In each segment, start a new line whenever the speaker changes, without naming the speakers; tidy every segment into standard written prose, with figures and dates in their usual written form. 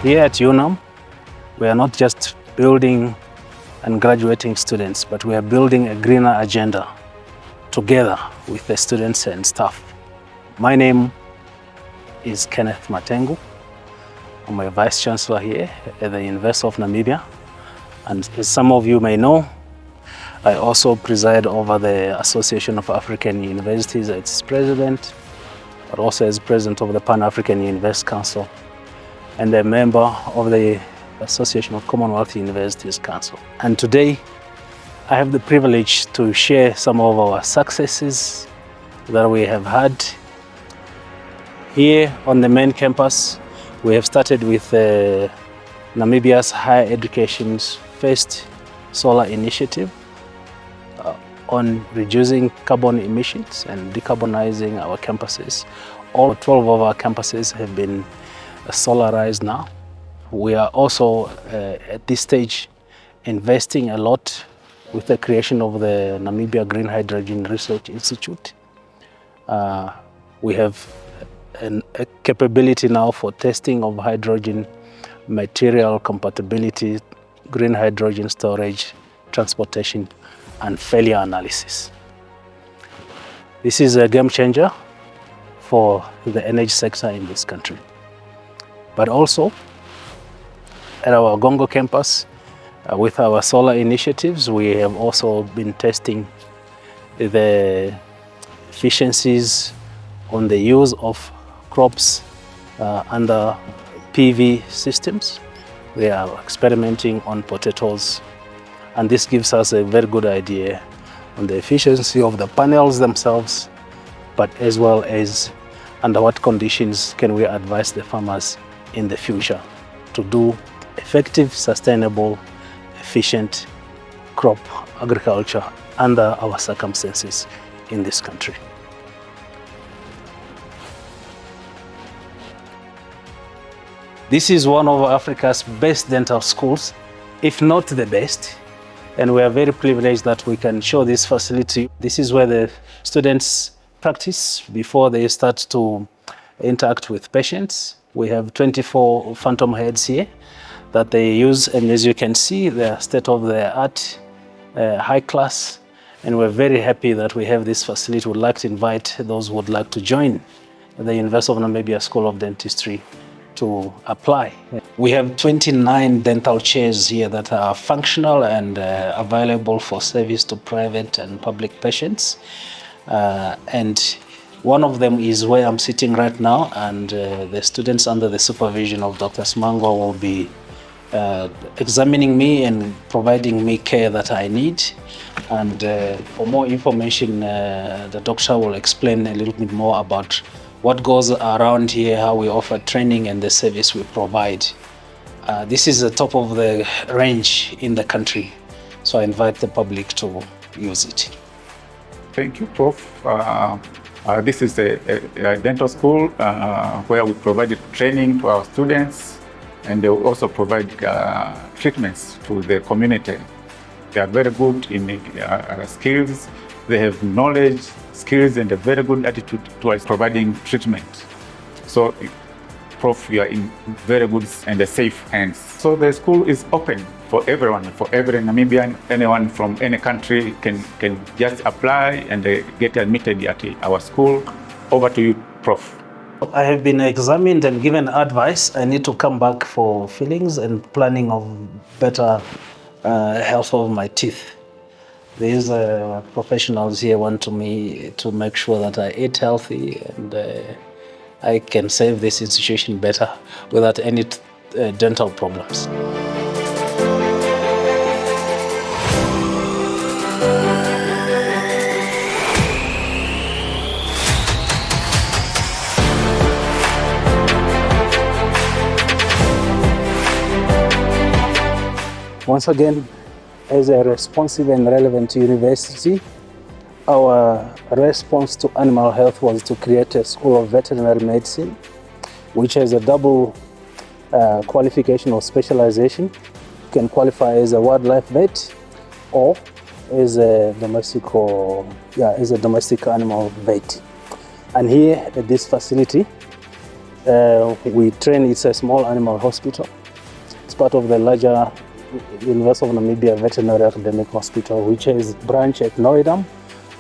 Here at UNAM, we are not just building and graduating students, but we are building a greener agenda together with the students and staff. My name is Kenneth Matengu. I'm a Vice Chancellor here at the University of Namibia. And as some of you may know, I also preside over the Association of African Universities as its president, but also as president of the Pan-African University Council and a member of the Association of Commonwealth Universities Council. And today, I have the privilege to share some of our successes that we have had. Here on the main campus, we have started with Namibia's higher education's first solar initiative on reducing carbon emissions and decarbonizing our campuses. All 12 of our campuses have been solarized now. We are also at this stage investing a lot with the creation of the Namibia Green Hydrogen Research Institute. We have a capability now for testing of hydrogen material compatibility, green hydrogen storage, transportation, and failure analysis. This is a game changer for the energy sector in this country. But also, at our Gongo campus, with our solar initiatives, we have also been testing the efficiencies on the use of crops under PV systems. We are experimenting on potatoes, and this gives us a very good idea on the efficiency of the panels themselves, but as well as under what conditions can we advise the farmers in the future to do effective, sustainable, efficient crop agriculture under our circumstances in this country. This is one of Africa's best dental schools, if not the best, and we are very privileged that we can show this facility. This is where the students practice before they start to interact with patients. We have 24 phantom heads here that they use, and as you can see, they are state-of-the-art, high class, and we're very happy that we have this facility. We'd like to invite those who would like to join the University of Namibia School of Dentistry to apply. We have 29 dental chairs here that are functional and available for service to private and public patients. And one of them is where I'm sitting right now, and the students under the supervision of Dr. Smangwa will be examining me and providing me care that I need. And for more information, the doctor will explain a little bit more about what goes around here, how we offer training and the service we provide. This is the top of the range in the country, so I invite the public to use it.
Thank you, Prof. This is a dental school where we provide training to our students, and they also provide treatments to the community. They are very good in skills. They have knowledge, skills, and a very good attitude towards providing treatment. So, Prof, you are in very good and safe hands. So the school is open for everyone, for every Namibian. Anyone from any country can just apply and get admitted at our school. Over to you, Prof.
I have been examined and given advice. I need to come back for fillings and planning of better health of my teeth. These professionals here want me to make sure that I eat healthy and I can serve this institution better without any dental problems. Once again, as a responsive and relevant university, our response to animal health was to create a School of Veterinary Medicine, which has a double qualification or specialization. You can qualify as a wildlife vet or as a domestic animal vet. And here at this facility, We train, it's a small animal hospital. It's part of the larger University of Namibia Veterinary Academic Hospital, which has branch at Noidam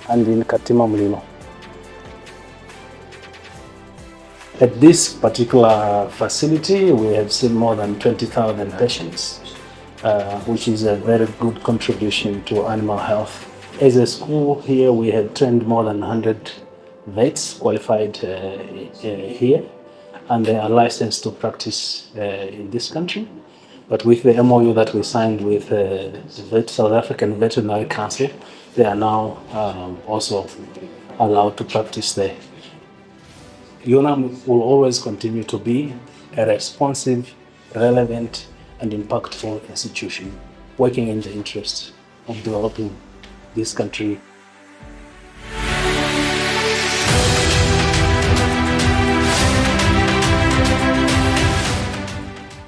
and in Katima Mulilo. At this particular facility, we have seen more than 20,000 patients, which is a very good contribution to animal health. As a school here, we have trained more than 100 vets qualified here, and they are licensed to practice in this country. But with the MOU that we signed with the South African Veterinary Council, they are now also allowed to practice there. UNAM will always continue to be a responsive, relevant, and impactful institution working in the interest of developing this country.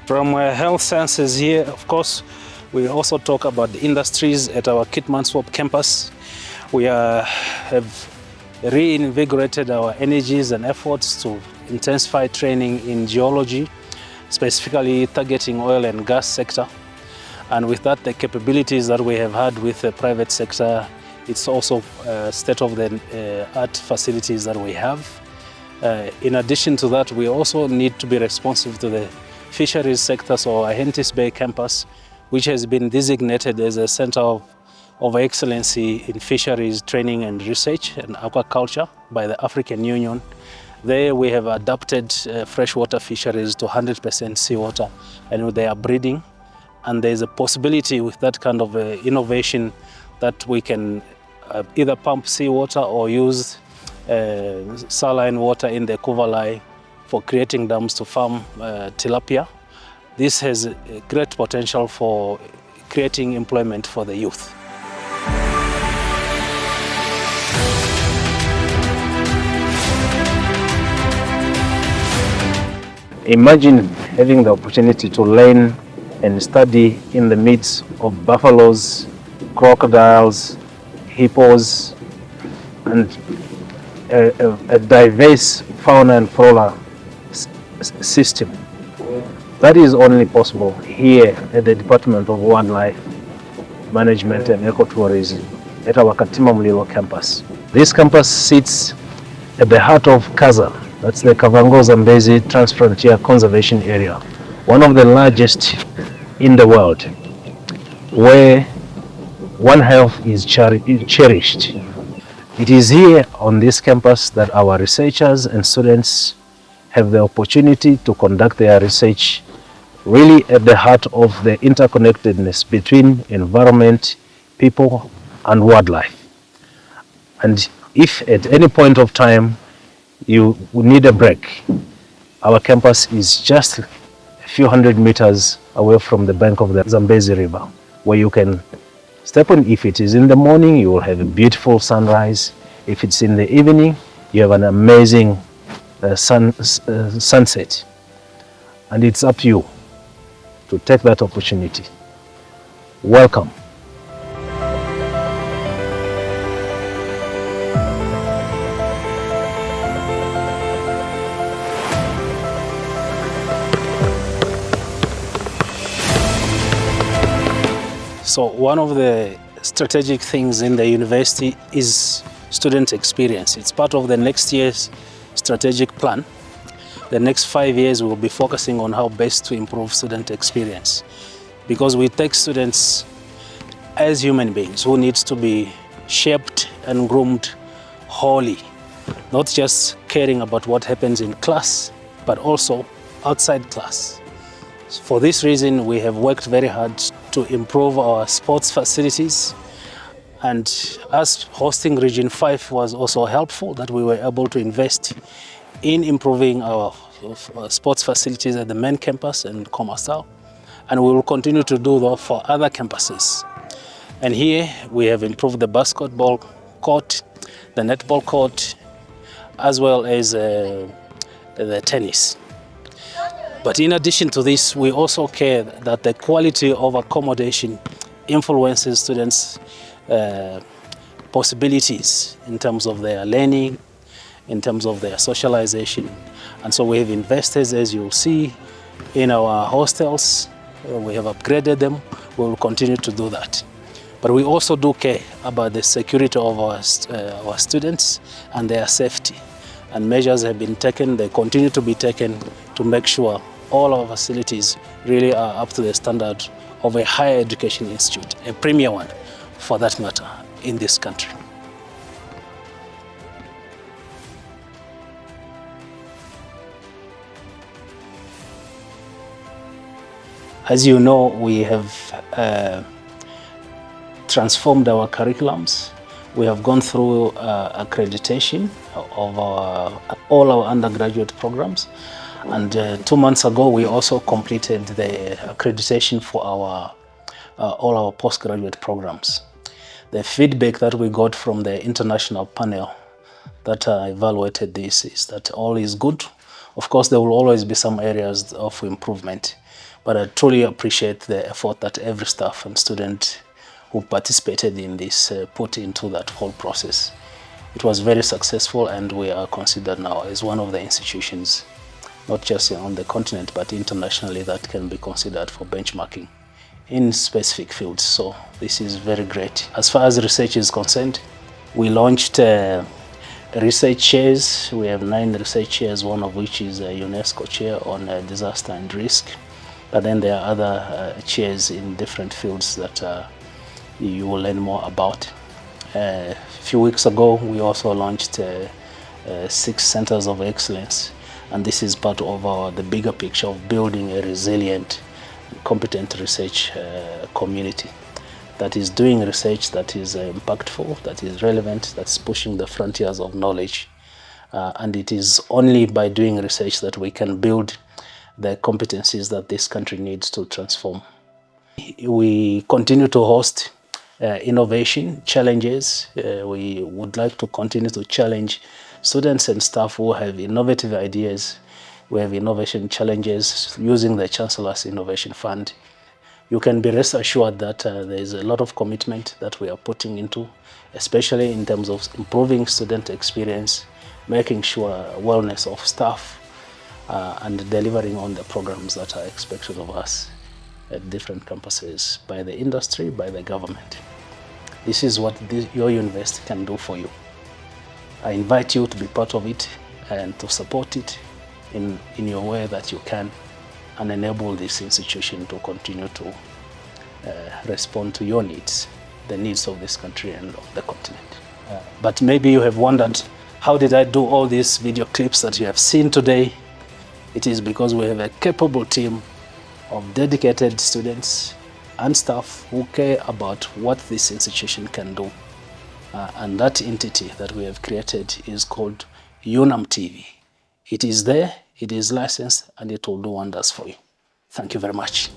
From health sciences here, of course, we also talk about the industries at our Kitmanswap campus. We have reinvigorated our energies and efforts to intensify training in geology, specifically targeting oil and gas sector. And with that, the capabilities that we have had with the private sector, it's also state-of-the-art facilities that we have. In addition to that, we also need to be responsive to the fisheries sector, so our Hentis Bay campus, which has been designated as a center of excellency in fisheries training and research and aquaculture by the African Union. There we have adapted freshwater fisheries to 100% seawater, and they are breeding. And there's a possibility with that kind of innovation that we can either pump seawater or use saline water in the Kuvalai for creating dams to farm tilapia. This has a great potential for creating employment for the youth. Imagine having the opportunity to learn and study in the midst of buffaloes, crocodiles, hippos, and a diverse fauna and flora system. That is only possible here at the Department of Wildlife Management and Ecotourism at our Katima Mulilo campus. This campus sits at the heart of Kaza. That's the Kavango Zambezi Transfrontier Conservation Area, one of the largest in the world, where One Health is cherished. It is here on this campus that our researchers and students have the opportunity to conduct their research really at the heart of the interconnectedness between environment, people, and wildlife. And if at any point of time you need a break, our campus is just a few hundred meters away from the bank of the Zambezi River, where you can step on. If it is in the morning, you will have a beautiful sunrise. If it's in the evening, you have an amazing sunset. And it's up to you to take that opportunity. Welcome. So one of the strategic things in the university is student experience. It's part of the next year's strategic plan. The next 5 years we'll be focusing on how best to improve student experience, because we take students as human beings who needs to be shaped and groomed wholly, not just caring about what happens in class, but also outside class. For this reason, we have worked very hard to improve our sports facilities, and as hosting Region 5 was also helpful, that we were able to invest in improving our sports facilities at the main campus and Commercial, and we will continue to do that for other campuses. And here we have improved the basketball court, the netball court, as well as the tennis. But in addition to this, we also care that the quality of accommodation influences students' possibilities in terms of their learning, in terms of their socialization. And so we have invested, as you'll see, in our hostels. We have upgraded them. We will continue to do that. But we also do care about the security of our students and their safety. And measures have been taken, they continue to be taken to make sure all our facilities really are up to the standard of a higher education institute, a premier one for that matter, in this country. As you know, we have transformed our curriculums. We have gone through accreditation of all our undergraduate programs. And 2 months ago, we also completed the accreditation for all our postgraduate programs. The feedback that we got from the international panel that evaluated this is that all is good. Of course, there will always be some areas of improvement, but I truly appreciate the effort that every staff and student who participated in this put into that whole process. It was very successful, and we are considered now as one of the institutions, not just on the continent, but internationally, that can be considered for benchmarking in specific fields. So this is very great. As far as research is concerned, we launched research chairs. We have 9 research chairs, one of which is a UNESCO chair on disaster and risk. But then there are other chairs in different fields that you will learn more about. A few weeks ago, we also launched 6 centers of excellence, and this is part of the bigger picture of building a resilient, competent research community that is doing research that is impactful, that is relevant, that's pushing the frontiers of knowledge. And it is only by doing research that we can build the competencies that this country needs to transform. We continue to host innovation challenges. We would like to continue to challenge students and staff who have innovative ideas. We have innovation challenges using the Chancellor's Innovation Fund. You can be rest assured that there is a lot of commitment that we are putting into, especially in terms of improving student experience, making sure wellness of staff, and delivering on the programs that are expected of us at different campuses by the industry, by the government. This is what your university can do for you. I invite you to be part of it and to support it in your way that you can, and enable this institution to continue to respond to your needs, the needs of this country and of the continent. But maybe you have wondered, how did I do all these video clips that you have seen today? It is because we have a capable team of dedicated students and staff who care about what this institution can do. And that entity that we have created is called UNAM TV. It is there, it is licensed, and it will do wonders for you. Thank you very much.